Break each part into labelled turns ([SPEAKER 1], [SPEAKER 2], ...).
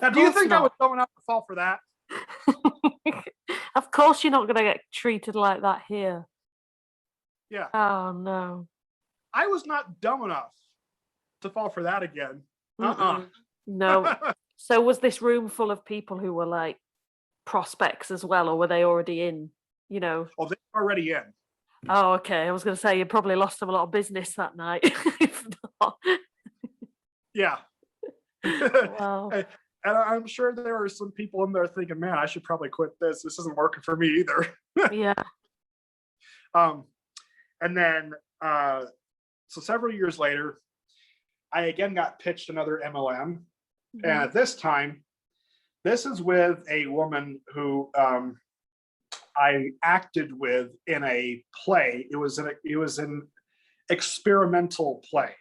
[SPEAKER 1] Now, do you think I was dumb enough to fall for that?
[SPEAKER 2] Of course you're not going to get treated like that here.
[SPEAKER 1] Yeah.
[SPEAKER 2] Oh, no.
[SPEAKER 1] I was not dumb enough to fall for that again.
[SPEAKER 2] No. So was this room full of people who were like prospects as well, or were they already in, you know?
[SPEAKER 1] Oh, they're already in.
[SPEAKER 2] Oh, okay. I was going to say you probably lost them a lot of business that night. If not.
[SPEAKER 1] Yeah.
[SPEAKER 2] Wow.
[SPEAKER 1] And I'm sure there are some people in there thinking, man, I should probably quit this. This isn't working for me either.
[SPEAKER 2] Yeah.
[SPEAKER 1] And then, so several years later, I again got pitched another MLM. And at this time, this is with a woman who I acted with in a play. It was an experimental play.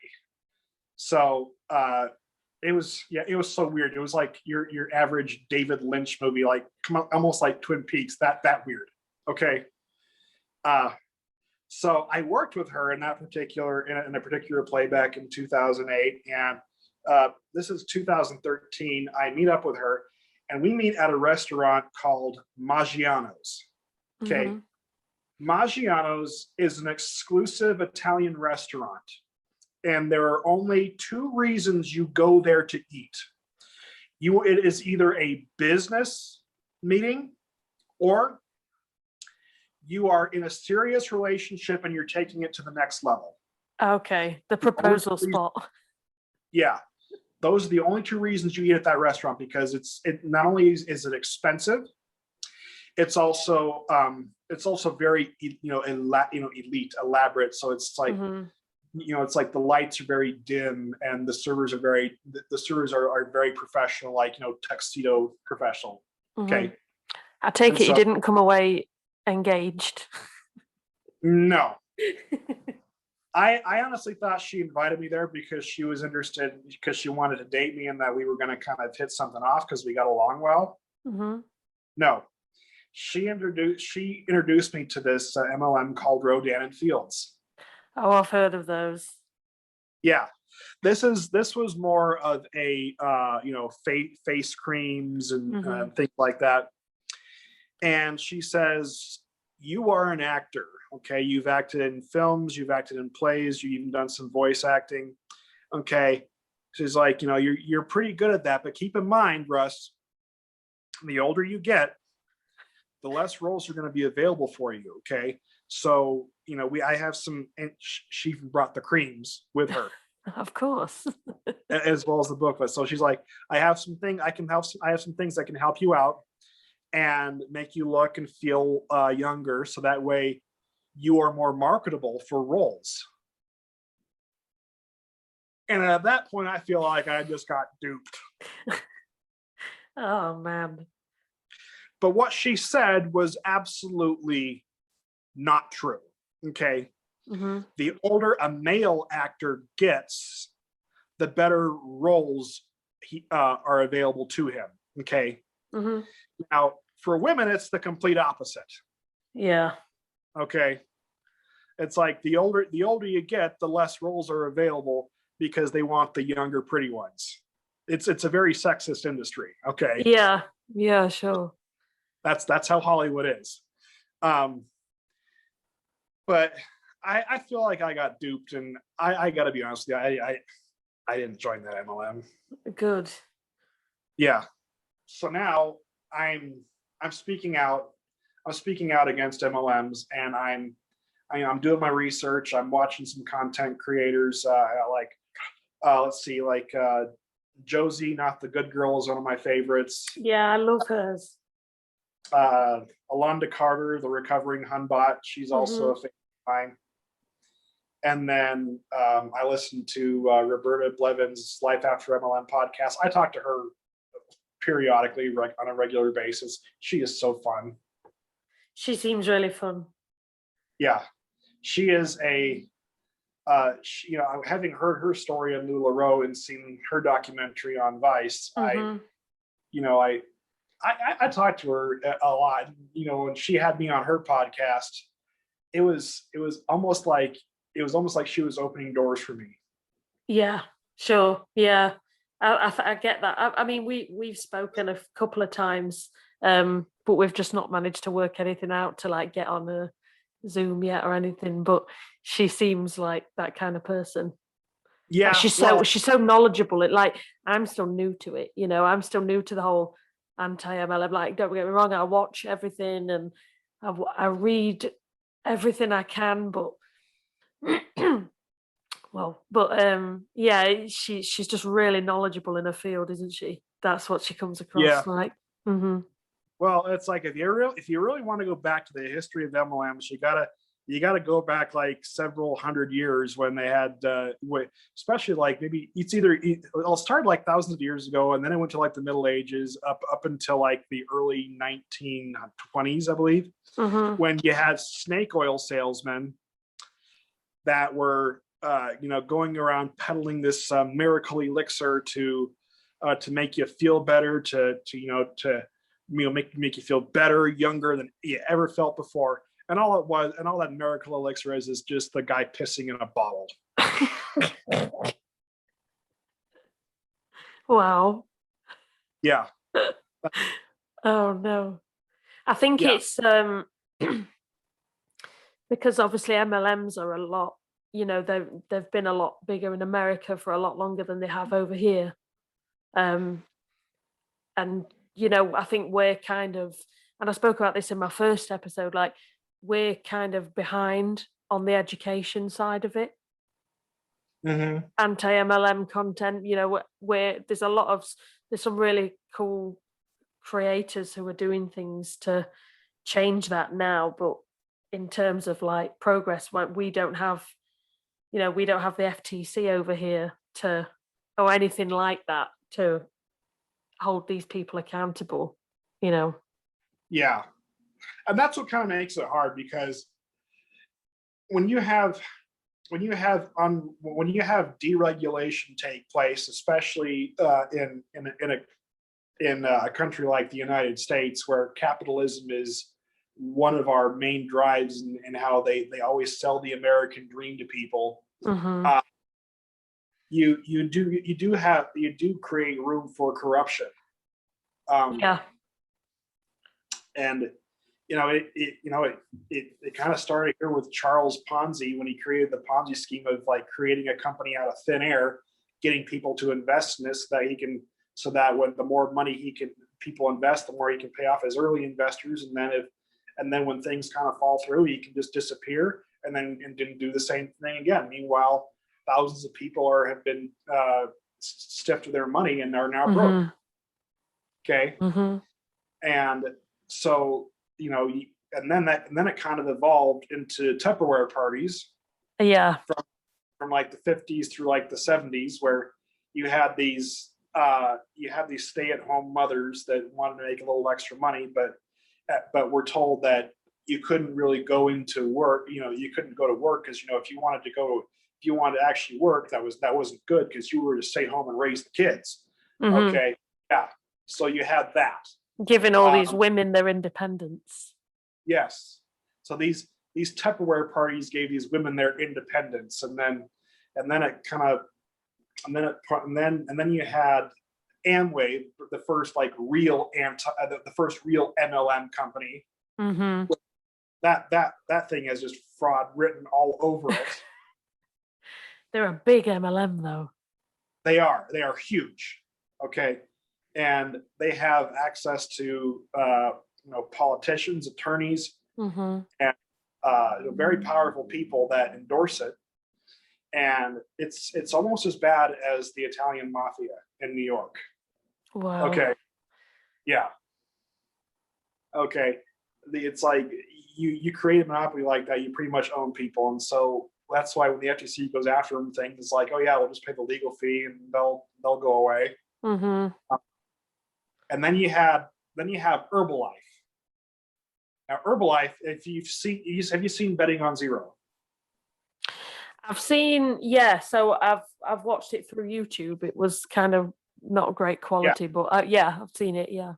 [SPEAKER 1] So it was so weird. It was like your average David Lynch movie, like almost like Twin Peaks. That weird. Okay. So I worked with her in that particular in a particular play back in 2008, and this is 2013. I meet up with her, and we meet at a restaurant called Maggiano's. Okay. Maggiano's is an exclusive Italian restaurant, and there are only two reasons you go there to eat. It is either a business meeting, or you are in a serious relationship and you're taking it to the next level.
[SPEAKER 2] Okay, the proposal spot.
[SPEAKER 1] Yeah, those are the only two reasons you eat at that restaurant, because it not only is it expensive, it's also very elite, elaborate. So it's like it's like the lights are very dim and the servers are very professional, like tuxedo professional. Okay,
[SPEAKER 2] I take it you didn't come away engaged.
[SPEAKER 1] No. I honestly thought she invited me there because she was interested, because she wanted to date me and that we were going to kind of hit something off because we got along well. No, she introduced me to this MLM called Rodan and Fields.
[SPEAKER 2] Oh, I've heard of those.
[SPEAKER 1] Yeah, this was more of a face creams and things like that. And she says, you are an actor, okay? You've acted in films, you've acted in plays, you've even done some voice acting, okay? She's like, you're pretty good at that, but keep in mind, Russ, the older you get, the less roles are going to be available for you, okay? So, I have some, and she brought the creams with her.
[SPEAKER 2] Of course.
[SPEAKER 1] As well as the booklet. So she's like, I have some things that can help you out and make you look and feel younger, so that way you are more marketable for roles. And at that point, I feel like I just got duped.
[SPEAKER 2] Oh, man.
[SPEAKER 1] But what she said was absolutely not true, okay? The older a male actor gets, the better roles are available to him, okay? Now, for women, it's the complete opposite.
[SPEAKER 2] Yeah.
[SPEAKER 1] Okay. It's like the older you get, the less roles are available because they want the younger, pretty ones. It's a very sexist industry. Okay.
[SPEAKER 2] Yeah. Yeah. Sure.
[SPEAKER 1] That's how Hollywood is. But I feel like I got duped, and I got to be honest with you, I didn't join that MLM.
[SPEAKER 2] Good.
[SPEAKER 1] Yeah. So now I'm speaking out. I'm speaking out against MLMs, and I'm doing my research. I'm watching some content creators. Let's see, like Josie, Not the Good Girl, is one of my favorites.
[SPEAKER 2] Yeah, I love hers.
[SPEAKER 1] Alonda Carter, the recovering Hunbot, she's also a favorite of mine. And then I listened to Roberta Blevins' Life After MLM podcast. I talk to her periodically, on a regular basis. She is so fun.
[SPEAKER 2] She seems really fun.
[SPEAKER 1] Yeah, she is having heard her story on LuLaRoe and seen her documentary on Vice, I talked to her a lot. When she had me on her podcast, it was almost like she was opening doors for me.
[SPEAKER 2] Yeah, sure. Yeah. I get that. I mean, we've spoken a couple of times, but we've just not managed to work anything out to like get on a Zoom yet or anything. But she seems like that kind of person. Like
[SPEAKER 1] Yeah, well,
[SPEAKER 2] she's so knowledgeable. It like I'm still new to it. You know, I'm still new to the whole anti-MLM. Like, don't get me wrong, I watch everything and I read everything I can, but well, but yeah, she's just really knowledgeable in her field, isn't she? That's what she comes
[SPEAKER 1] yeah.
[SPEAKER 2] across like. Hmm.
[SPEAKER 1] Well, it's like if you really want to go back to the history of MLMs, you gotta go back like several hundred years when they had, especially like maybe I'll start like thousands of years ago, and then it went to like the Middle Ages up until like the early 1920s, I believe,
[SPEAKER 2] Hmm.
[SPEAKER 1] when you had snake oil salesmen that were going around peddling this miracle elixir to make you feel better, to make you feel better, younger than you ever felt before. And all that miracle elixir is just the guy pissing in a bottle.
[SPEAKER 2] Wow.
[SPEAKER 1] Yeah,
[SPEAKER 2] Oh no. I think
[SPEAKER 1] yeah,
[SPEAKER 2] it's because obviously MLMs are a lot, they've been a lot bigger in America for a lot longer than they have over here. Um, and I think we're kind of, and I spoke about this in my first episode, like we're kind of behind on the education side of it.
[SPEAKER 1] hmm,
[SPEAKER 2] Anti-MLM content, where there's some really cool creators who are doing things to change that now, but in terms of like progress, like we don't have the FTC over here to, or anything like that, to hold these people accountable, you know.
[SPEAKER 1] yeah. And that's what kind of makes it hard, because when you have when you have deregulation take place, especially in a country like the United States, where capitalism is one of our main drives, and how they always sell the American dream to people.
[SPEAKER 2] Hmm.
[SPEAKER 1] Uh, you do create room for corruption, um,
[SPEAKER 2] Yeah.
[SPEAKER 1] and it kind of started here with Charles Ponzi, when he created the Ponzi scheme of like creating a company out of thin air, getting people to invest in this, so that when the more money people invest, the more he can pay off his early investors, and then when things kind of fall through, he can just disappear and didn't do the same thing again. Meanwhile, thousands of people have been stiffed of their money and are now broke.
[SPEAKER 2] Hmm.
[SPEAKER 1] Okay,
[SPEAKER 2] Hmm.
[SPEAKER 1] and so and then it kind of evolved into Tupperware parties
[SPEAKER 2] Yeah.
[SPEAKER 1] from like the 50s through like the 70s, where you had these stay-at-home mothers that wanted to make a little extra money, but were told that you couldn't really go into work. You couldn't go to work, because if you wanted to actually work, that wasn't good, because you were to stay home and raise the kids.
[SPEAKER 2] Hmm.
[SPEAKER 1] Okay, yeah. So you had that.
[SPEAKER 2] Giving all these
[SPEAKER 1] Um,
[SPEAKER 2] women their independence.
[SPEAKER 1] yes. So these Tupperware parties gave these women their independence, and then it kind of and then you had Amway, the first like real the first real MLM company.
[SPEAKER 2] Hmm.
[SPEAKER 1] That thing has just fraud written all over it.
[SPEAKER 2] They're a big MLM though.
[SPEAKER 1] They are huge. Okay, and they have access to politicians, attorneys,
[SPEAKER 2] Hmm.
[SPEAKER 1] and very powerful people that endorse it. And it's almost as bad as the Italian mafia in New York.
[SPEAKER 2] Wow.
[SPEAKER 1] Okay, yeah, okay. It's like you create a monopoly like that, you pretty much own people, and so that's why when the FTC goes after them, things, it's like, oh yeah, we'll just pay the legal fee and they'll go away.
[SPEAKER 2] Hmm.
[SPEAKER 1] And then you have Herbalife. Now Herbalife, have you seen Betting on Zero?
[SPEAKER 2] I've seen, yeah. So I've watched it through YouTube. It was kind of not great
[SPEAKER 1] Yeah,
[SPEAKER 2] quality, but yeah, I've seen it. Yeah.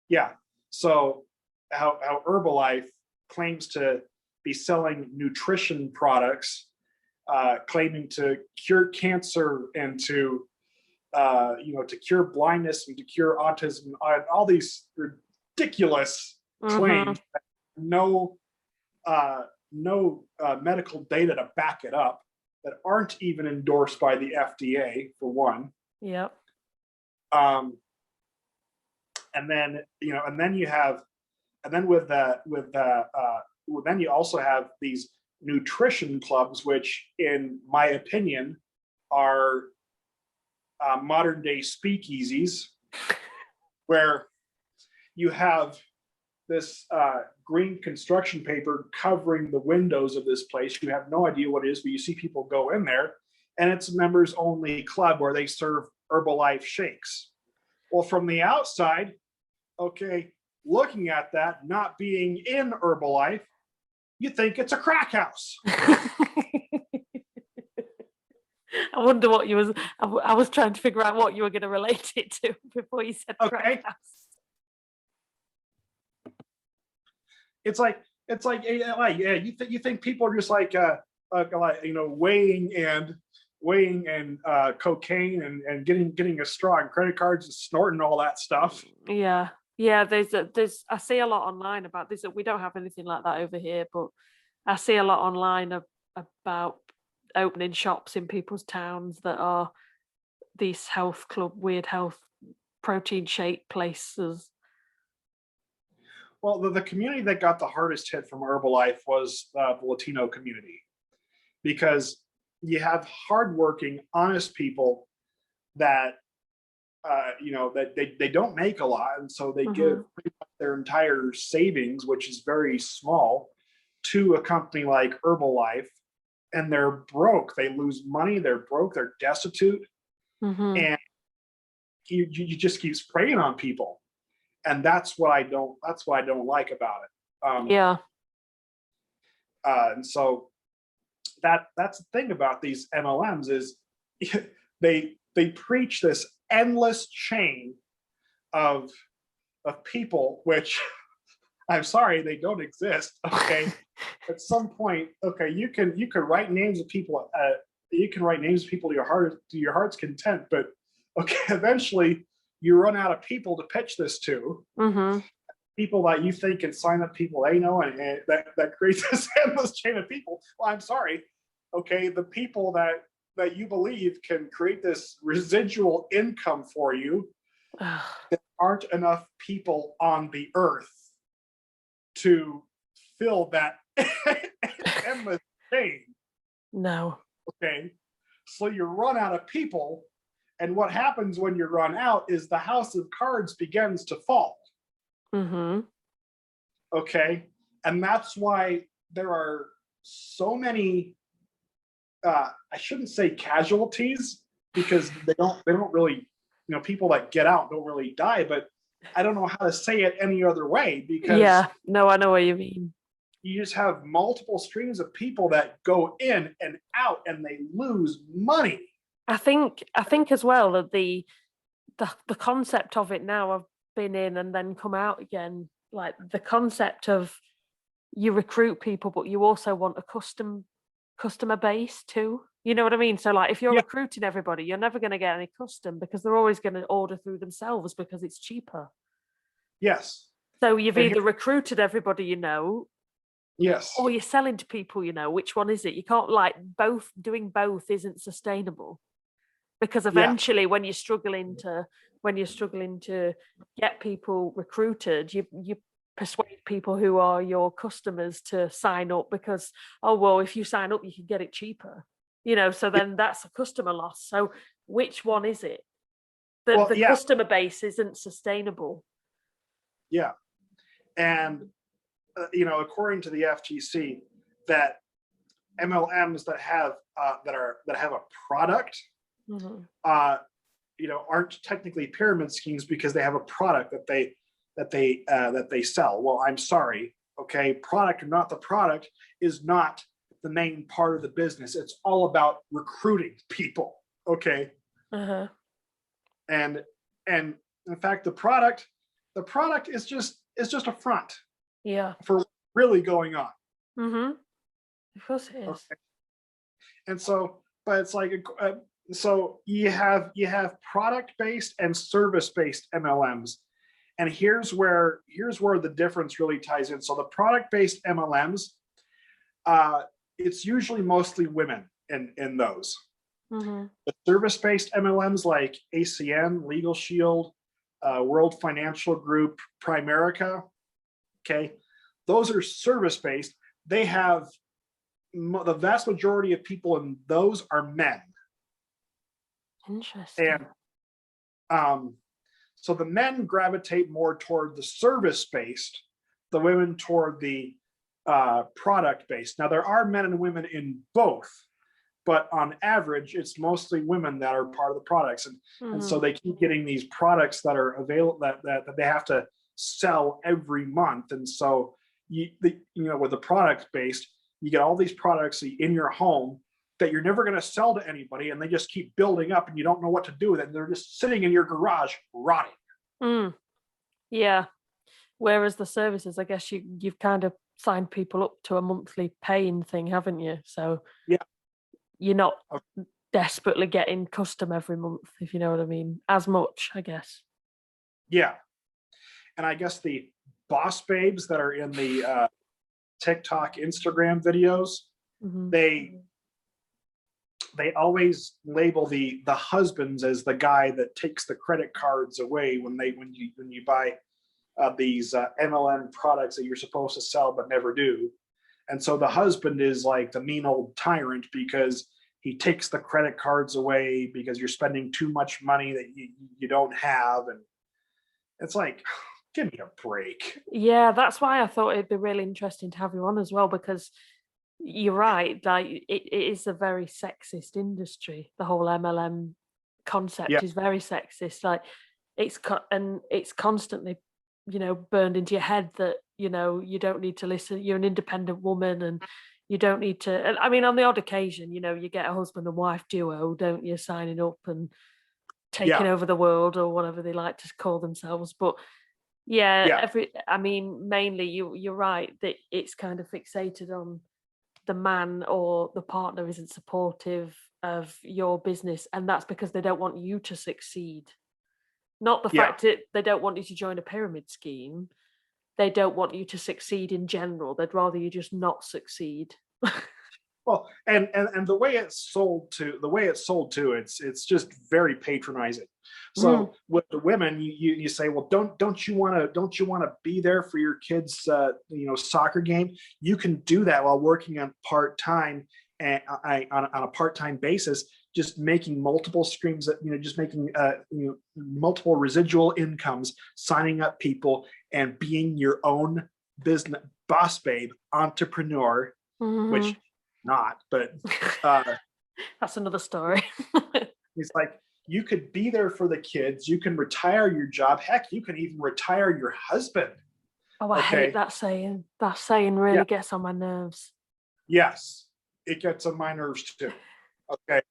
[SPEAKER 1] yeah. So how Herbalife claims to be selling nutrition products, claiming to cure cancer and to to cure blindness and to cure autism, all these ridiculous claims, no medical data to back it up, that aren't even endorsed by the FDA for one.
[SPEAKER 2] Yep.
[SPEAKER 1] And then you have, and then then you also have these nutrition clubs, which, in my opinion, are modern day speakeasies, where you have this green construction paper covering the windows of this place. You have no idea what it is, but you see people go in there, and it's a members only club where they serve Herbalife shakes. Well, from the outside, okay, looking at that, not being in Herbalife, you think it's a crack house.
[SPEAKER 2] I wonder what you was. I was trying to figure out what you were going to relate it to before you said crack house.
[SPEAKER 1] It's like you think people are just like weighing cocaine and getting a straw and credit cards and snorting all that stuff.
[SPEAKER 2] Yeah. There's I see a lot online about this. We don't have anything like that over here, but I see a lot online about opening shops in people's towns that are these health club, weird health protein shake places.
[SPEAKER 1] Well, the community that got the hardest hit from Herbalife was the Latino community, because you have hardworking, honest people that that they don't make a lot, and so they give their entire savings, which is very small, to a company like Herbalife, and they're broke. They lose money. They're broke. They're destitute, and you just keep spraying on people, and that's what I don't like about it. And so that's the thing about these MLMs is they preach this endless chain of people, which I'm sorry, they don't exist. Okay. At some point, okay, you can write names of people, you can write names of people to your heart's content, but okay, eventually you run out of people to pitch this to. People that you think can sign up people they know, and that creates this endless chain of people. Well, I'm sorry. Okay, the people that you believe can create this residual income for you, there aren't enough people on the earth to fill that endless chain.
[SPEAKER 2] No.
[SPEAKER 1] Okay, so you run out of people, and what happens when you run out is the house of cards begins to fall. Okay, and that's why there are so many I shouldn't say casualties, because they don't really, people that get out don't really die, but I don't know how to say it any other way, because
[SPEAKER 2] I know what you mean.
[SPEAKER 1] You just have multiple streams of people that go in and out, and they lose money.
[SPEAKER 2] I think as well that the concept of it now, I've been in and then come out again, like the concept of you recruit people, but you also want a customer base too. You know what I mean? So like if you're recruiting everybody, you're never going to get any custom, because they're always going to order through themselves because it's cheaper.
[SPEAKER 1] Yes.
[SPEAKER 2] So you've either recruited everybody
[SPEAKER 1] yes,
[SPEAKER 2] or you're selling to people, which one is it? You can't doing both isn't sustainable, because eventually when you're struggling to get people recruited, you persuade people who are your customers to sign up, because if you sign up you can get it cheaper, so then that's a customer loss. So which one is it? The customer base isn't sustainable.
[SPEAKER 1] And according to the FTC, that MLMs that have a product aren't technically pyramid schemes, because they have a product that they sell. Well, I'm sorry. Okay, product or not, the product is not the main part of the business. It's all about recruiting people. Okay. And in fact, the product is just a front. For what's really going on.
[SPEAKER 2] Of course it is.
[SPEAKER 1] Okay. And so, but it's like So you have product based and service based MLMs, and here's where the difference really ties in. So the product based MLMs, uh, it's usually mostly women in those.
[SPEAKER 2] Mm-hmm.
[SPEAKER 1] The service based MLMs like ACN, Legal Shield, World Financial Group, Primerica, okay, those are service based. They have the vast majority of people in those are men,
[SPEAKER 2] Interesting.
[SPEAKER 1] and um, so the men gravitate more toward the service based, the women toward the product based. Now there are men and women in both, but on average, it's mostly women that are part of the products, and
[SPEAKER 2] Mm-hmm.
[SPEAKER 1] so they keep getting these products that are available that they have to sell every month, and so with the product based, you get all these products in your home that you're never going to sell to anybody, and they just keep building up, and you don't know what to do with it. And they're just sitting in your garage rotting.
[SPEAKER 2] Mm. Yeah. Whereas the services, I guess you've kind of signed people up to a monthly paying thing, haven't you? So
[SPEAKER 1] Yeah,
[SPEAKER 2] you're not desperately getting custom every month, if you know what I mean, as much, I guess.
[SPEAKER 1] yeah. And I guess the boss babes that are in the TikTok, Instagram videos,
[SPEAKER 2] Mm-hmm.
[SPEAKER 1] they they always label the husbands as the guy that takes the credit cards away when you buy these MLM products that you're supposed to sell but never do. And so the husband is like the mean old tyrant because he takes the credit cards away because you're spending too much money that you don't have. And it's like, give me a break.
[SPEAKER 2] Yeah, that's why I thought it'd be really interesting to have you on as well, because you're right. Like it is a very sexist industry. The whole MLM
[SPEAKER 1] Yeah,
[SPEAKER 2] concept is very sexist. Like and it's constantly, burned into your head that you don't need to listen. You're an independent woman, and you don't need to. And I mean, on the odd occasion, you get a husband and wife duo, don't you, signing up and taking
[SPEAKER 1] yeah,
[SPEAKER 2] over the world or whatever they like to call themselves. But yeah,
[SPEAKER 1] yeah,
[SPEAKER 2] I mean, mainly you're right that it's kind of fixated on the man or the partner isn't supportive of your business, and that's because they don't want you to succeed. Not the
[SPEAKER 1] yeah.
[SPEAKER 2] fact that they don't want you to join a pyramid scheme. They don't want you to succeed in general. They'd rather you just not succeed.
[SPEAKER 1] Well, and the way it's sold to, it's just very patronizing.
[SPEAKER 2] Mm,
[SPEAKER 1] So with the women, you say, well, don't you want to be there for your kids' soccer game? You can do that while working on part time and on a part time basis, just making multiple streams, just making multiple residual incomes, signing up people, and being your own business boss babe entrepreneur, which
[SPEAKER 2] mhm.
[SPEAKER 1] not, but uh,
[SPEAKER 2] That's another story.
[SPEAKER 1] it's like you could be there for the kids. You can retire your job. Heck, you can even retire your husband.
[SPEAKER 2] Oh, I hate
[SPEAKER 1] Okay.
[SPEAKER 2] that saying. That saying
[SPEAKER 1] Yeah.
[SPEAKER 2] really gets on my nerves.
[SPEAKER 1] Yes. It gets on my nerves too. Okay.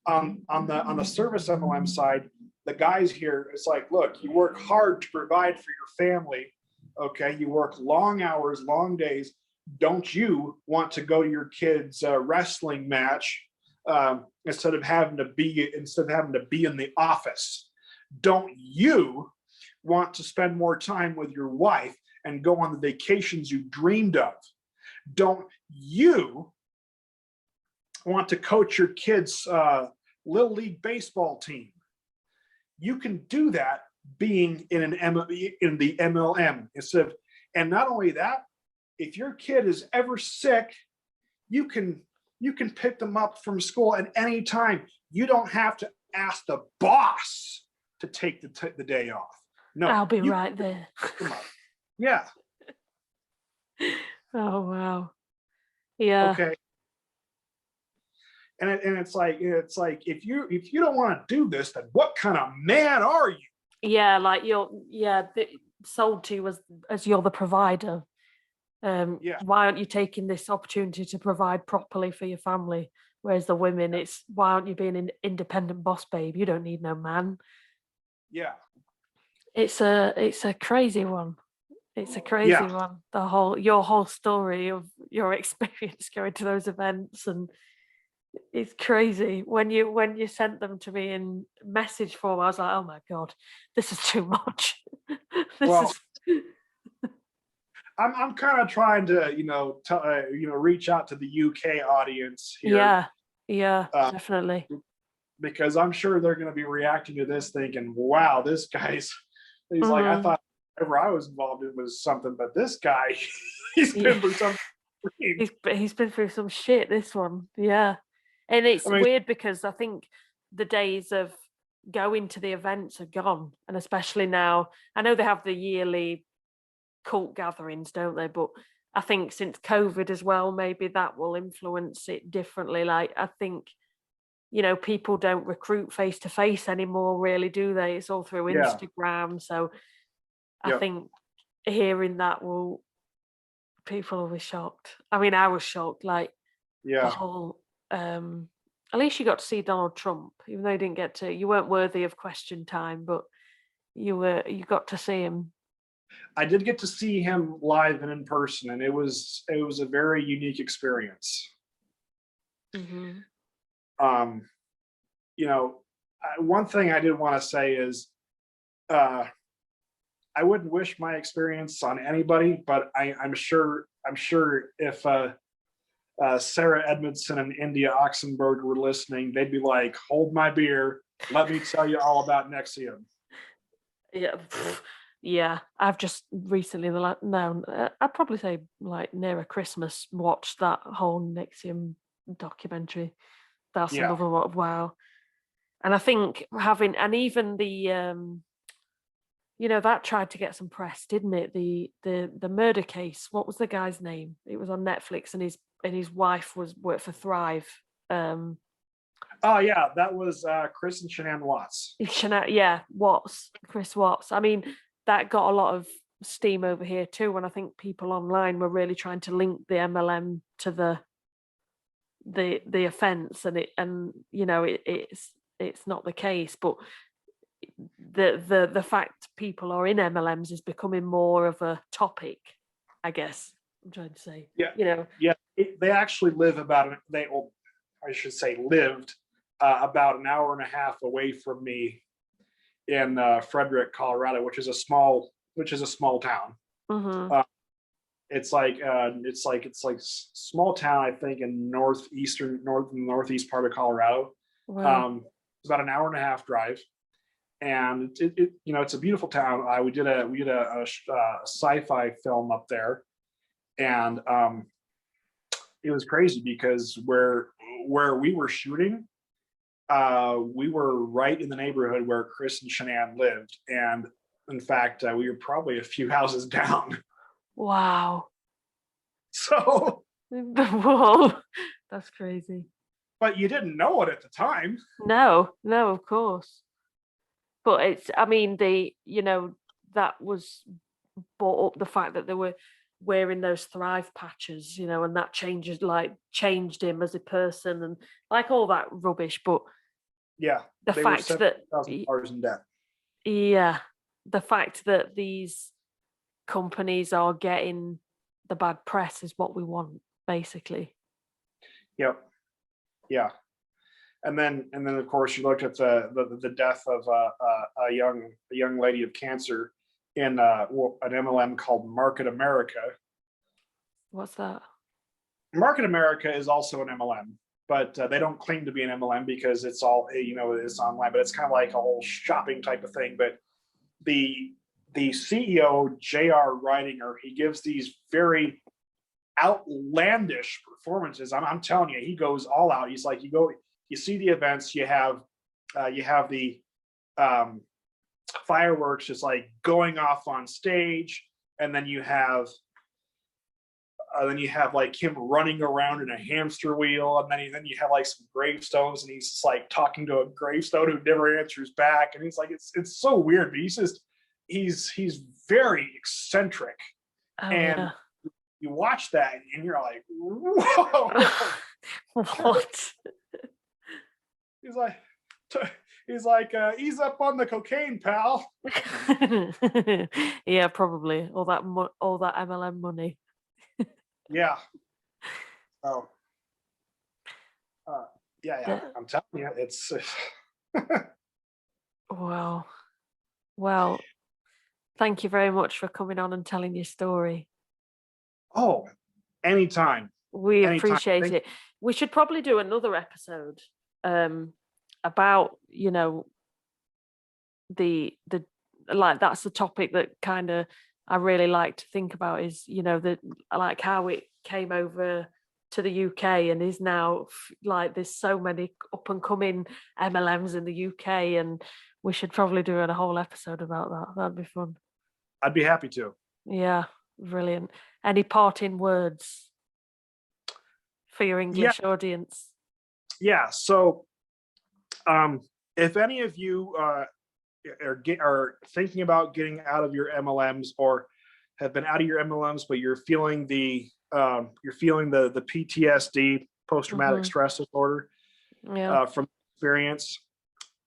[SPEAKER 1] On the service MLM side, the guys here, it's like, look, you work hard to provide for your family. Okay. You work long hours, long days. Don't you want to go to your kids' wrestling match instead of having to be in the office? Don't you want to spend more time with your wife and go on the vacations you dreamed of? Don't you want to coach your kids' little league baseball team? You can do that being in the MLM instead of, and not only that, if your kid is ever sick, you can pick them up from school at any time. You don't have to ask the boss to take the day off. No,
[SPEAKER 2] I'll be
[SPEAKER 1] you
[SPEAKER 2] right there.
[SPEAKER 1] come up. Yeah.
[SPEAKER 2] Oh wow. Yeah.
[SPEAKER 1] Okay. And it's like if you don't want to do this, then what kind of man are you?
[SPEAKER 2] Yeah, like sold to you as you're the provider.
[SPEAKER 1] Yeah.
[SPEAKER 2] Why aren't you taking this opportunity to provide properly for your family? Whereas the women, it's why aren't you being an independent boss babe? You don't need no man.
[SPEAKER 1] Yeah.
[SPEAKER 2] It's a crazy one. It's a crazy
[SPEAKER 1] Yeah.
[SPEAKER 2] one. Your whole story of your experience going to those events, and It's crazy when you sent them to me in message form. I was like, oh my god, this is too much. This
[SPEAKER 1] Well,
[SPEAKER 2] is
[SPEAKER 1] I'm kind of trying to, reach out to the UK audience here,
[SPEAKER 2] yeah, yeah,
[SPEAKER 1] uh,
[SPEAKER 2] definitely.
[SPEAKER 1] because I'm sure they're going to be reacting to this thinking, wow, this guy's, he's like, I
[SPEAKER 2] Hmm.
[SPEAKER 1] thought whatever I was involved in was something, but this guy, he's been
[SPEAKER 2] Yeah,
[SPEAKER 1] through something.
[SPEAKER 2] he's been through some shit. This one, yeah, and
[SPEAKER 1] I
[SPEAKER 2] it's
[SPEAKER 1] mean,
[SPEAKER 2] weird because I think the days of going to the events are gone, and especially now, I know they have the yearly cult gatherings, don't they? But I think since COVID as well, maybe that will influence it differently. Like I think, people don't recruit face to face anymore, really, do they? It's all through
[SPEAKER 1] yeah,
[SPEAKER 2] Instagram. So I
[SPEAKER 1] yep,
[SPEAKER 2] think hearing that will people will be shocked. I mean, I was shocked, like the
[SPEAKER 1] yeah.
[SPEAKER 2] whole at least you got to see Donald Trump, even though you weren't worthy of question time, but you got to see him.
[SPEAKER 1] I did get to see him live and in person, and it was a very unique experience.
[SPEAKER 2] Hmm.
[SPEAKER 1] Um, you know, one thing I did want to say is, uh, I wouldn't wish my experience on anybody, but I'm sure if Sarah Edmondson and India Oxenberg were listening, they'd be like, "Hold my beer, let me tell you all about Nexium."
[SPEAKER 2] Yeah, yeah. I've just recently, no, I'd probably say like near a Christmas, watched that whole Nixium documentary. That's
[SPEAKER 1] Yeah,
[SPEAKER 2] another one. Wow. And I think having, and even that tried to get some press, didn't it? The murder case. What was the guy's name? It was on Netflix, and his wife worked for Thrive. Um,
[SPEAKER 1] oh yeah, that was Chris and Shanann Watts.
[SPEAKER 2] Yeah, Watts, Chris Watts. I mean, that got a lot of steam over here too. And I think people online were really trying to link the MLM to the offence, and it's not the case. But the fact people are in MLMs is becoming more of a topic, I guess. I'm trying to say,
[SPEAKER 1] Yeah,
[SPEAKER 2] you know,
[SPEAKER 1] yeah. They actually live about they, well, I should say, lived about an hour and a half away from me in Frederick, Colorado, which is a small town.
[SPEAKER 2] hmm.
[SPEAKER 1] Uh, it's like small town, I think, in northeast part of Colorado.
[SPEAKER 2] Wow.
[SPEAKER 1] It's about an hour and a half drive, and it's a beautiful town. We did a sci-fi film up there, and it was crazy because where we were shooting, we were right in the neighborhood where Chris and Shanann lived, and in fact, we were probably a few houses down.
[SPEAKER 2] Wow.
[SPEAKER 1] So,
[SPEAKER 2] Whoa. That's crazy.
[SPEAKER 1] but you didn't know it at the time.
[SPEAKER 2] No, no, of course. But I mean, that was brought up the fact that they were wearing those Thrive patches, and that changed him as a person and like all that rubbish. But
[SPEAKER 1] Yeah,
[SPEAKER 2] the
[SPEAKER 1] they were
[SPEAKER 2] fact
[SPEAKER 1] seven
[SPEAKER 2] that,
[SPEAKER 1] thousand dollars in debt.
[SPEAKER 2] yeah, the fact that these companies are getting the bad press is what we want, basically.
[SPEAKER 1] Yep. Yeah. And then of course you looked at the death of a young lady of cancer in an MLM called Market America.
[SPEAKER 2] What's that?
[SPEAKER 1] Market America is also an MLM, but they don't claim to be an MLM because it's all it's online, but it's kind of like a whole shopping type of thing. But the the CEO J.R. Reidinger, he gives these very outlandish performances. I'm telling you, he goes all out. He's like, you see the events, you have the um, fireworks just like going off on stage, and then you have like him running around in a hamster wheel, and then you have like some gravestones, and he's just like talking to a gravestone who never answers back, and he's like, it's so weird, but he's very eccentric,
[SPEAKER 2] Oh
[SPEAKER 1] and
[SPEAKER 2] yeah.
[SPEAKER 1] you watch that and you're like, whoa.
[SPEAKER 2] What?
[SPEAKER 1] He's like, ease up on the cocaine, pal.
[SPEAKER 2] Yeah, probably all that MLM money.
[SPEAKER 1] Yeah. So, Yeah.
[SPEAKER 2] The-
[SPEAKER 1] I'm telling you, it's
[SPEAKER 2] Wow. Well, thank you very much for coming on and telling your story.
[SPEAKER 1] oh, anytime,
[SPEAKER 2] We
[SPEAKER 1] anytime.
[SPEAKER 2] appreciate
[SPEAKER 1] Thank
[SPEAKER 2] it. We should probably do another episode um about, the like that's the topic that kind of I really like to think about is, the like how it came over to the UK and is now like there's so many up and coming MLMs in the UK, and we should probably do a whole episode about that. That'd be fun.
[SPEAKER 1] I'd be happy to.
[SPEAKER 2] Yeah, brilliant. Any parting words for your
[SPEAKER 1] Yeah,
[SPEAKER 2] English audience?
[SPEAKER 1] yeah. So, if any of you are thinking about getting out of your MLMs or have been out of your MLMs, but you're feeling the PTSD, post traumatic
[SPEAKER 2] Hmm.
[SPEAKER 1] stress disorder,
[SPEAKER 2] Yeah.
[SPEAKER 1] from experience,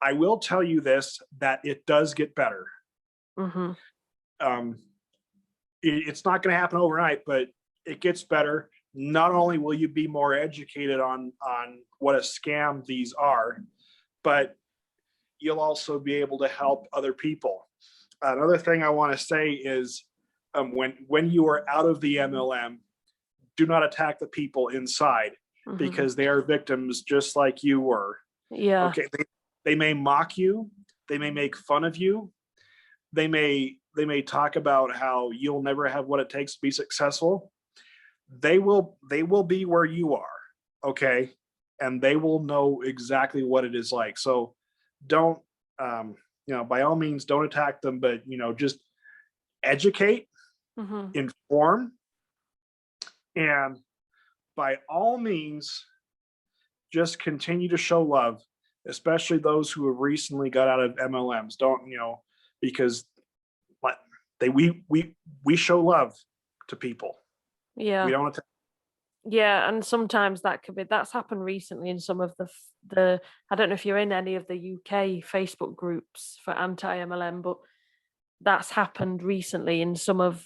[SPEAKER 1] I will tell you this, that it does get better.
[SPEAKER 2] Hmm.
[SPEAKER 1] Um, it's not going to happen overnight, but it gets better. Not only will you be more educated on what a scam these are, but you'll also be able to help other people. Another thing I want to say is, when you are out of the MLM, do not attack the people inside,
[SPEAKER 2] Hmm.
[SPEAKER 1] because they are victims just like you were.
[SPEAKER 2] Yeah.
[SPEAKER 1] Okay, they may mock you, they may make fun of you, they may talk about how you'll never have what it takes to be successful. They will be where you are, okay, and they will know exactly what it is like. So don't, by all means, don't attack them, but just educate,
[SPEAKER 2] Hmm.
[SPEAKER 1] inform, and by all means, just continue to show love, especially those who have recently got out of MLMs. Don't, because what we show love to people. We
[SPEAKER 2] Yeah.
[SPEAKER 1] don't attack.
[SPEAKER 2] Yeah, and sometimes that's happened recently in some of the I don't know if you're in any of the UK Facebook groups for anti-MLM, but that's happened recently in some of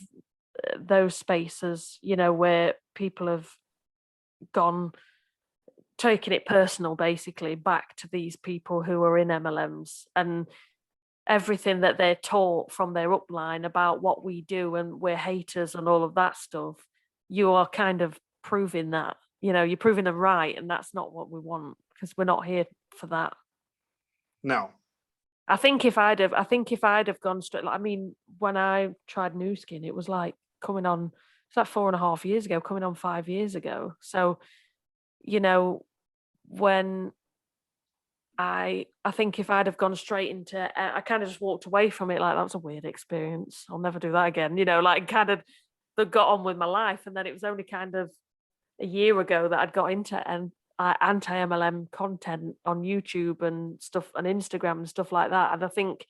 [SPEAKER 2] those spaces, where people have gone taking it personal basically back to these people who are in MLMs, and everything that they're taught from their upline about what we do and we're haters and all of that stuff, you are kind of proving that, you're proving them right, and that's not what we want because we're not here for that.
[SPEAKER 1] No.
[SPEAKER 2] I think if I'd have gone straight, like, I mean, when I tried New Skin, it was like it's like 4.5 years ago, coming on 5 years ago. So, you know, when I think if I'd have gone straight into, I kind of just walked away from it like that was a weird experience. I'll never do that again. Like kind of that got on with my life, and then it was only kind of a year ago that I'd got into anti MLM content on YouTube and stuff and Instagram and stuff like that. And I think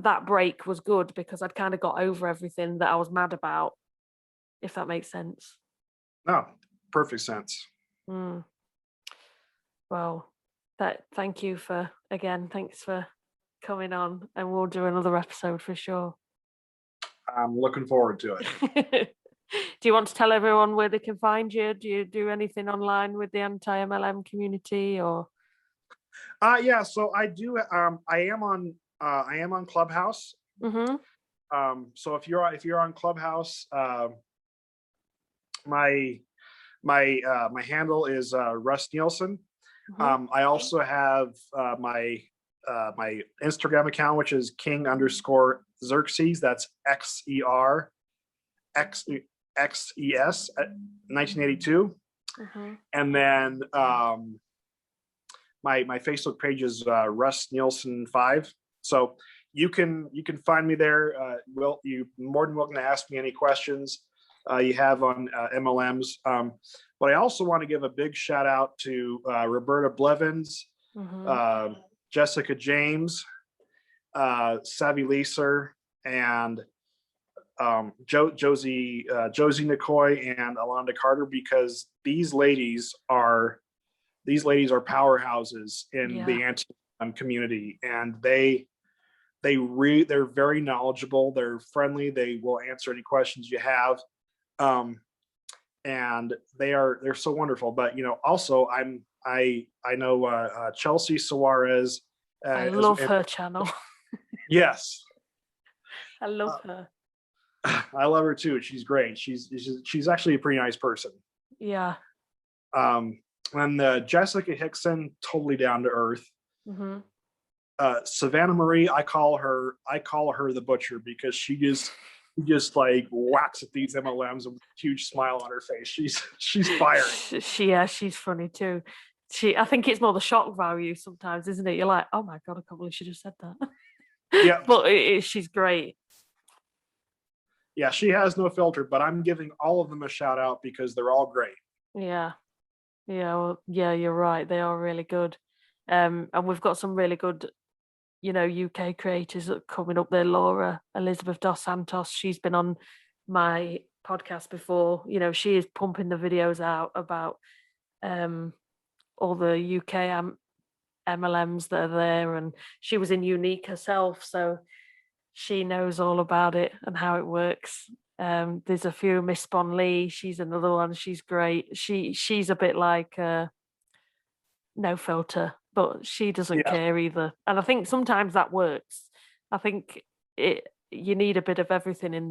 [SPEAKER 2] that break was good because I'd kind of got over everything that I was mad about, if that makes sense.
[SPEAKER 1] No. Perfect sense.
[SPEAKER 2] Mm. Well, thank you thanks for coming on, and we'll do another episode for sure.
[SPEAKER 1] I'm looking forward to it.
[SPEAKER 2] Do you want to tell everyone where they can find you? Do you do anything online with the anti-MLM community or?
[SPEAKER 1] Yeah. So I do. I am on Clubhouse.
[SPEAKER 2] Mm-hmm.
[SPEAKER 1] So if you're on Clubhouse, my my handle is Russ Nielsen.
[SPEAKER 2] Mm-hmm.
[SPEAKER 1] I also have my Instagram account, which is King_Xerxes. That's XERXES at 1982.
[SPEAKER 2] Mm-hmm.
[SPEAKER 1] And then my Facebook page is Russ Nielsen 5. So you can find me there. Will you more than welcome to ask me any questions you have on MLMs. But I also want to give a big shout out to Roberta Blevins,
[SPEAKER 2] Mm-hmm.
[SPEAKER 1] Jessica James, Savvy Leeser, and Josie McCoy and Alonda Carter, because these ladies are powerhouses in
[SPEAKER 2] Yeah.
[SPEAKER 1] the anti community, and they're very knowledgeable. They're friendly. They will answer any questions you have. and they're so wonderful. But also I know Chelsea Suarez.
[SPEAKER 2] I
[SPEAKER 1] As,
[SPEAKER 2] love
[SPEAKER 1] and
[SPEAKER 2] her channel.
[SPEAKER 1] yes,
[SPEAKER 2] I love her.
[SPEAKER 1] I love her too. She's great. She's actually a pretty nice person.
[SPEAKER 2] Yeah.
[SPEAKER 1] And Jessica Hickson, totally down to earth.
[SPEAKER 2] Mm-hmm.
[SPEAKER 1] Savannah Marie, I call her the butcher because she just like whacks at these MLMs with a huge smile on her face. She's fiery.
[SPEAKER 2] She's funny too. I think it's more the shock value sometimes, isn't it? You're like, oh my god, I can't believe she just said that.
[SPEAKER 1] Yeah,
[SPEAKER 2] but she's great.
[SPEAKER 1] Yeah, she has no filter, but I'm giving all of them a shout out because they're all great.
[SPEAKER 2] Yeah. Well, yeah, you're right. They are really good. And we've got some really good, UK creators that are coming up there. Laura Elizabeth Dos Santos, she's been on my podcast before. She is pumping the videos out about all the UK MLMs that are there, and she was in Unique herself, so she knows all about it and how it works. There's a few, Miss Bon Lee, she's another one. She's great. She's a bit like no filter, but she doesn't care either. And I think sometimes that works. I think you need a bit of everything in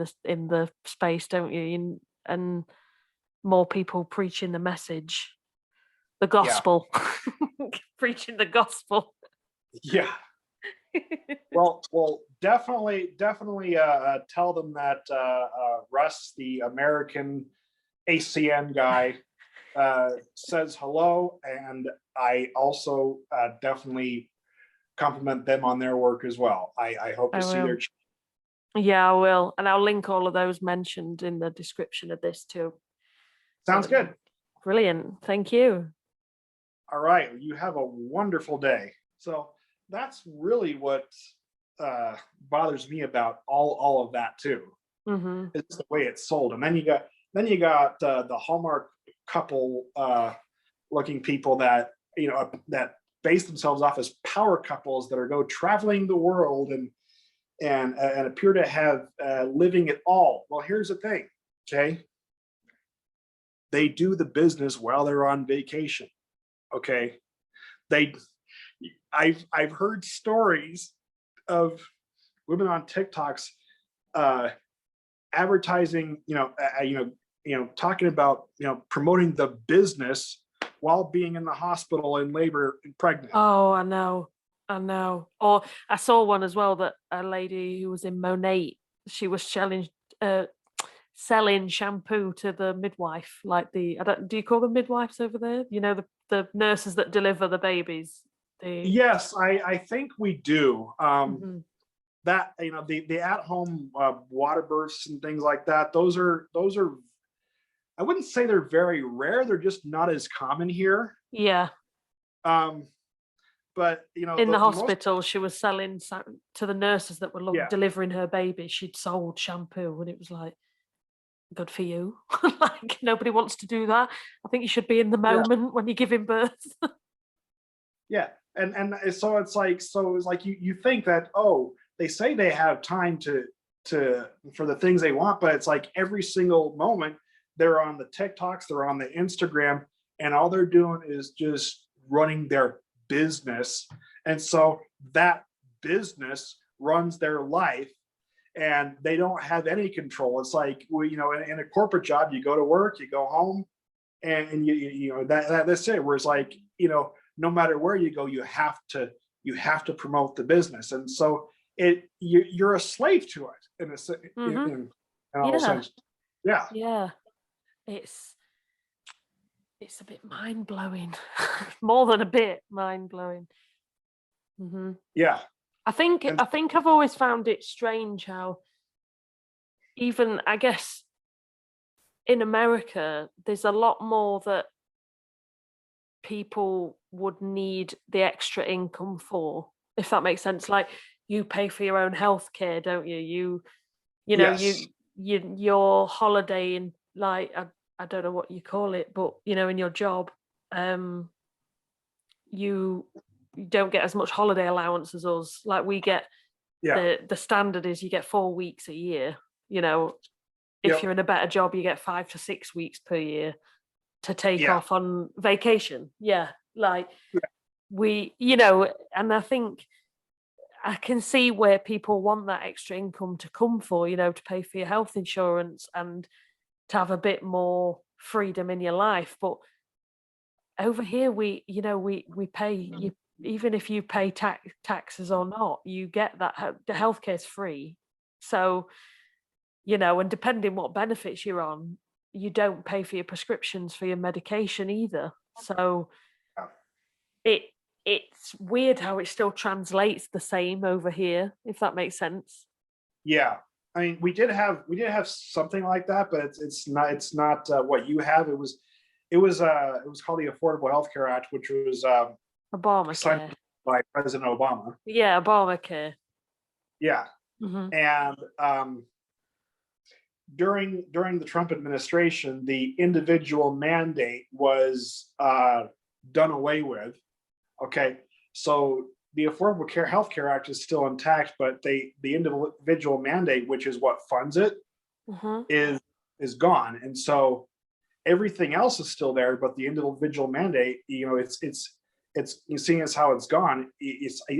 [SPEAKER 2] the space, don't you? And more people preaching the message, the gospel, preaching the gospel.
[SPEAKER 1] Yeah. Well, definitely tell them that Russ, the American ACN guy, says hello, and I also definitely compliment them on their work as well. I hope to see their.
[SPEAKER 2] Yeah, I will, and I'll link all of those mentioned in the description of this too.
[SPEAKER 1] Sounds good.
[SPEAKER 2] Brilliant. Thank you.
[SPEAKER 1] All right. You have a wonderful day. So that's really what bothers me about all of that too.
[SPEAKER 2] Mm-hmm.
[SPEAKER 1] It's the way it's sold, and then you got the Hallmark couple looking people that that base themselves off as power couples that are go traveling the world and appear to have living it all. Well, here's the thing, okay? They do the business while they're on vacation. Okay, I've heard stories of women on TikToks advertising, talking about promoting the business while being in the hospital in labor and pregnant.
[SPEAKER 2] Oh, I know. Or I saw one as well that a lady who was in Monate, she was selling shampoo to the midwife, like do you call them midwives over there? The nurses that deliver the babies.
[SPEAKER 1] Yes, I think we do.
[SPEAKER 2] Mm-hmm.
[SPEAKER 1] That the at-home water births and things like that. Those are. I wouldn't say they're very rare. They're just not as common here.
[SPEAKER 2] Yeah.
[SPEAKER 1] But
[SPEAKER 2] in the hospital, she was selling to the nurses that were delivering her baby. She'd sold shampoo, and it was like, good for you. Like, nobody wants to do that. I think you should be in the moment when you're giving birth.
[SPEAKER 1] Yeah, and so it's like you think that, they say they have time to for the things they want, but it's like every single moment they're on the TikToks, they're on the Instagram, and all they're doing is just running their business. And so that business runs their life and they don't have any control. It's like, in a corporate job, you go to work, you go home, and that's it. Whereas like, no matter where you go, you have to promote the business. And so you're a slave to it in all sense. Yeah.
[SPEAKER 2] Yeah. It's a bit mind-blowing. More than a bit mind-blowing. Mm-hmm.
[SPEAKER 1] Yeah.
[SPEAKER 2] I think I've always found it strange how even, I guess, in America, there's a lot more that people would need the extra income for, if that makes sense. Like, you pay for your own health care, don't you? Your holiday, in like, I don't know what you call it, but in your job, you don't get as much holiday allowance as us. Like, we get the standard is you get 4 weeks a year. if you're in a better job, you get 5 to 6 weeks per year to take
[SPEAKER 1] Yeah.
[SPEAKER 2] off on vacation. Yeah, like and I think I can see where people want that extra income to come for, to pay for your health insurance and to have a bit more freedom in your life. But over here, we pay you, even if you pay taxes or not, you get that the healthcare is free. So, and depending what benefits you're on, you don't pay for your prescriptions for your medication either. So it it's weird how it still translates the same over here, if that makes sense.
[SPEAKER 1] Yeah. I mean, we did have something like that, but it's not what you have. It was called the Affordable Health Care Act, which was signed
[SPEAKER 2] Obamacare.
[SPEAKER 1] by President Obama.
[SPEAKER 2] Yeah, Obamacare.
[SPEAKER 1] Yeah.
[SPEAKER 2] Hmm.
[SPEAKER 1] And during the Trump administration, the individual mandate was done away with. Okay, so the Affordable Health Care Act is still intact, but the individual mandate, which is what funds it,
[SPEAKER 2] Hmm.
[SPEAKER 1] is gone, and so everything else is still there, but the individual mandate, it's you seeing as how it's gone,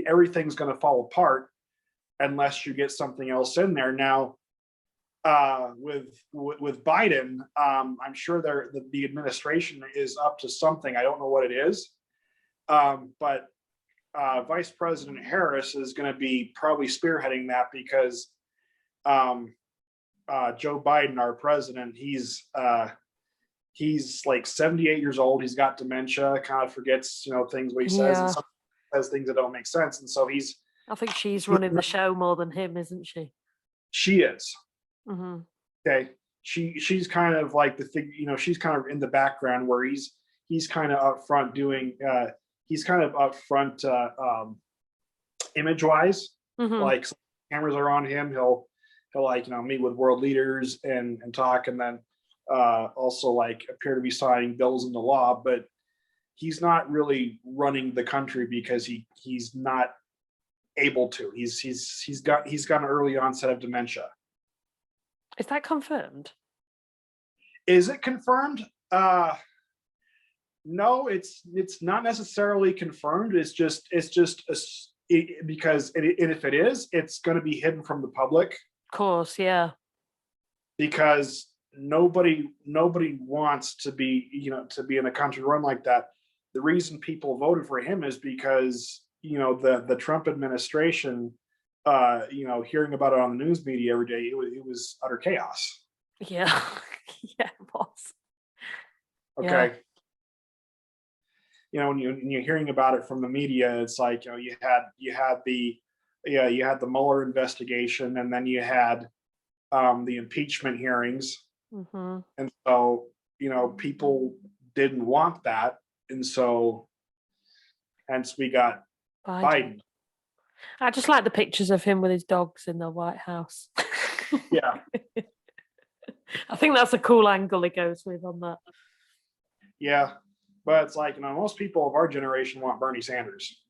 [SPEAKER 1] everything's going to fall apart unless you get something else in there now. With Biden, I'm sure the administration is up to something. I don't know what it is, but Vice President Harris is going to be probably spearheading that because Joe Biden, our president, he's like 78 years old. He's got dementia, kind of forgets things what he says, and
[SPEAKER 2] Yeah,
[SPEAKER 1] sometimes says things that don't make sense. And so
[SPEAKER 2] I think she's running the show more than him, isn't she?
[SPEAKER 1] she is.
[SPEAKER 2] Hmm.
[SPEAKER 1] Okay. She's kind of like the thing, she's kind of in the background where he's kind of up front doing he's kind of up front image wise.
[SPEAKER 2] Hmm.
[SPEAKER 1] Like cameras are on him, he'll like meet with world leaders and talk, and then also like appear to be signing bills into law, but he's not really running the country because he's not able to. He's got an early onset of dementia.
[SPEAKER 2] Is that confirmed?
[SPEAKER 1] Is it confirmed? No, it's not necessarily confirmed. It's just because if it is, it's going to be hidden from the public.
[SPEAKER 2] Of course, yeah.
[SPEAKER 1] Because nobody wants to be in a country run like that. The reason people voted for him is because the Trump administration, hearing about it on the news media every day, it was utter chaos.
[SPEAKER 2] Yeah. Yeah, it was.
[SPEAKER 1] Okay.
[SPEAKER 2] Yeah.
[SPEAKER 1] When you're hearing about it from the media, it's like you had the Mueller investigation, and then you had the impeachment hearings,
[SPEAKER 2] Hmm.
[SPEAKER 1] and so people didn't want that, and so hence we got Biden.
[SPEAKER 2] I just like the pictures of him with his dogs in the White House.
[SPEAKER 1] Yeah.
[SPEAKER 2] I think that's a cool angle he goes with on that.
[SPEAKER 1] Yeah, but it's like most people of our generation want Bernie Sanders.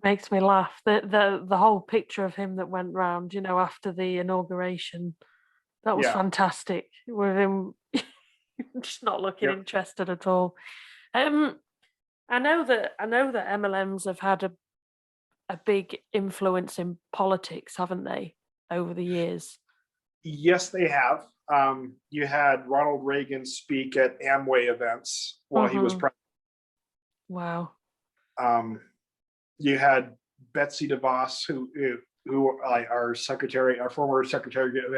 [SPEAKER 2] Makes me laugh. The whole picture of him that went round, after the inauguration, that was fantastic. With him just not looking interested at all. I know that MLMs have had a big influence in politics, haven't they, over the years?
[SPEAKER 1] Yes, they have. You had Ronald Reagan speak at Amway events while he was president.
[SPEAKER 2] Wow.
[SPEAKER 1] You had Betsy DeVos, who our former Secretary of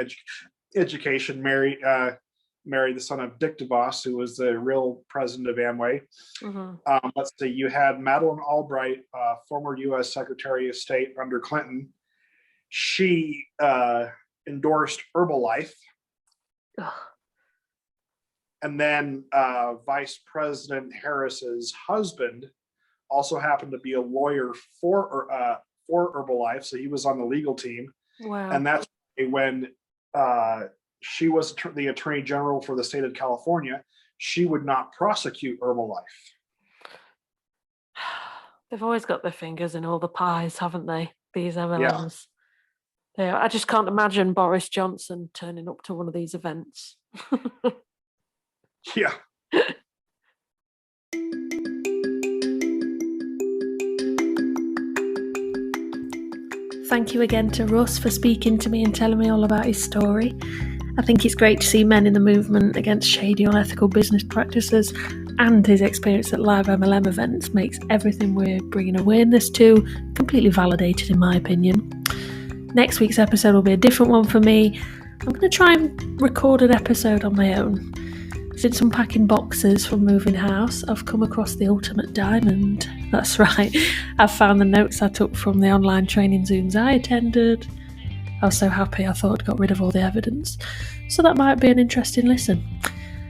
[SPEAKER 1] Education, married the son of Dick DeVos, who was the real president of Amway.
[SPEAKER 2] Mm-hmm.
[SPEAKER 1] Let's see, you had Madeleine Albright, former U.S. Secretary of State under Clinton. She endorsed Herbalife.
[SPEAKER 2] Ugh.
[SPEAKER 1] And then Vice President Harris's husband also happened to be a lawyer for Herbalife, so he was on the legal team.
[SPEAKER 2] Wow.
[SPEAKER 1] And that's when she was the Attorney General for the state of California, she would not prosecute Herbalife.
[SPEAKER 2] They've always got their fingers in all the pies, haven't they? These MLMs. Yeah, I just can't imagine Boris Johnson turning up to one of these events.
[SPEAKER 1] Yeah.
[SPEAKER 2] Thank you again to Russ for speaking to me and telling me all about his story. I think it's great to see men in the movement against shady, unethical business practices, and his experience at live MLM events makes everything we're bringing awareness to completely validated, in my opinion. Next week's episode will be a different one for me. I'm going to try and record an episode on my own. Since unpacking boxes from moving house, I've come across the ultimate diamond. That's right, I've found the notes I took from the online training Zooms I attended. I was so happy I thought I'd got rid of all the evidence. So that might be an interesting listen.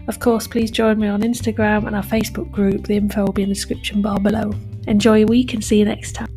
[SPEAKER 2] Of course, please join me on Instagram and our Facebook group. The info will be in the description bar below. Enjoy your week and see you next time.